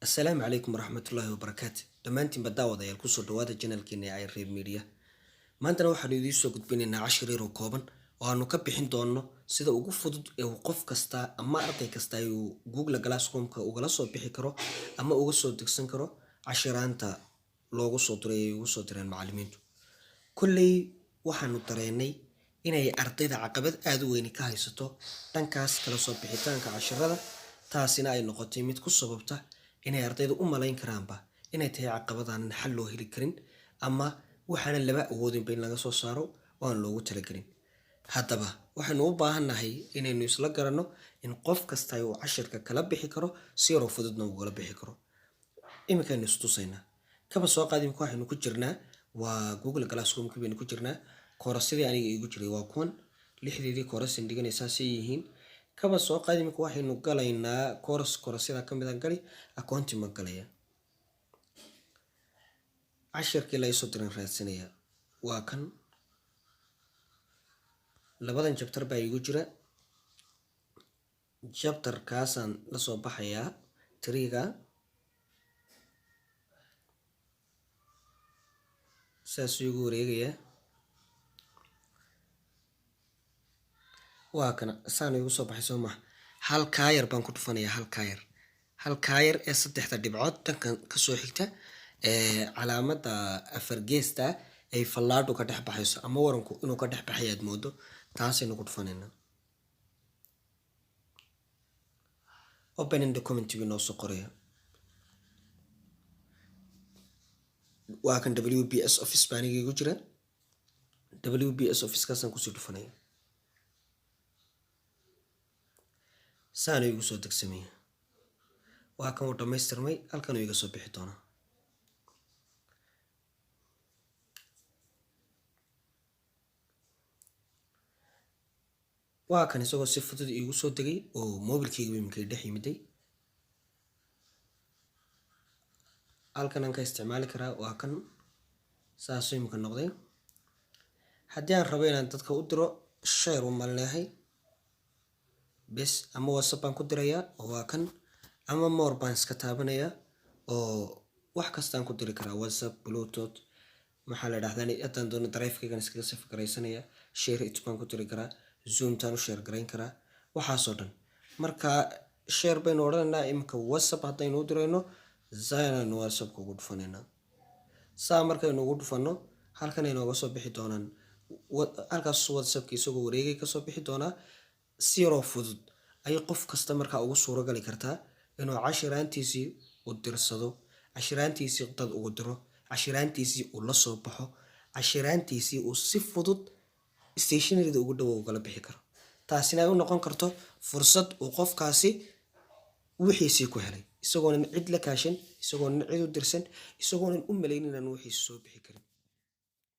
السلام عليكم ورحمة الله وبركاته. دمانتين بداوضة يالكوسو دوادة جنالكيني اي ريب ميديا maantana waxaanu idiin soo gudbinaynaa cashir yar oo kooban oo aanu ka bixin doono sida ugu fudud ee qof kasta ama arday kasta uu Google Classroom-ka ugala soo bixi karo ama uga soo degsan karo cashiraanta loogu soo diray ugu soo direen macallimiintu. Kulley waxaanu dareennay inay ardayda caqabad aad u weyn ka haysato dhankaas kala soo bixitaanka cashirada, taasina ay noqotay mid ku sababta inay ardaydu u malayn karaanba inay tahay caqabadaan xal loo heli karin ama waxaana laba awoodin in laga soo saaro oo aan loogu talagelin. Haddaba waxaanu u baahannahay inaynu isla garanno in qof kasta uu cashirka kala bixi karo si yar oo fududna uu kala bixi karo. Imikaanu istusaynaa kaba soo qaadimka waxaynu ku jirnaa waa Google Classroom-ka baynu ku jirnaa. Koorasadii aniga igu jiray waa kuwan lixdeedii kooras indhiganaysaa si yihiin. Kaba soo qaadimka waxaynu galaynaa koorasyada ka mid ah gali accounting ma galaya. cashirkii la isoo dirin raadsanaya waa kan labadan chapter baa igu jira. chapter kaasaan la soo baxayaa triga saas igu wareegaya waa kana saan igu soo baxay soo ma hal kaayar baan ku dhufanayaa hal kaayar ee saddexda dhibcood tankan ka soo xigta calaamada afar geesta ay fallaadhu ka dhex baxayso ama waranku inuu ka dhex baxayaad moodo taasaynu ku dhufanayna. Open in document inoo soo qoraya waa kan WBS office baan igu jira. WBS office kaasaan kusii dhufanaya saan igu soo degsamaya waa kan uu dhammaystirmay halkan uu iga soo bixi doonaa. waa kan isagoo si fudud igu soo degay oo mobilkayga imika dhex yimiday. halkan aan ka isticmaali karaa waa kan saas imika noqday. haddii aan rabo inaan dadka u diro share uma leeyahay bes ama WhatsApp baan ku dirayaa oo waa kan ama more baan iska taabanayaa oo wax kasta aan ku diri karaa WhatsApp, Bluetooth, maxaa la dhahdaa haddaan doono drive-kaygan iskaga saf garaysanaya share it baan ku diri karaa, Zoom taan u share garayn karaa waxaasoo dhan. marka share baynu odhanaynaa imika WhatsApp haddaynu u dirayno zaanaynu WhatsApp ugu dhufanaynaa. saa markaynu ugu dhufanno halkan ay nooga soo bixi doonaan halkaas WhatsApp-ki isagoo wareegay ka soo bixi doonaa. si yar oo fudud ay qof kasta markaa ugu suuro gali kartaa inuu cashiraantiisii u dirsado, cashiraantiisii dad ugu diro, cashiraantiisii uu la soo baxo, cashiraantiisii uu si fudud stationeryda ugu dhow uga bixi karo. taasina ay u noqon karto fursad uu qofkaasi wixiisii ku helay isagoonan cid la kaashan, isagoonan cid u dirsan, isagoonan u malaynin inaan wixiisa soo bixi karin.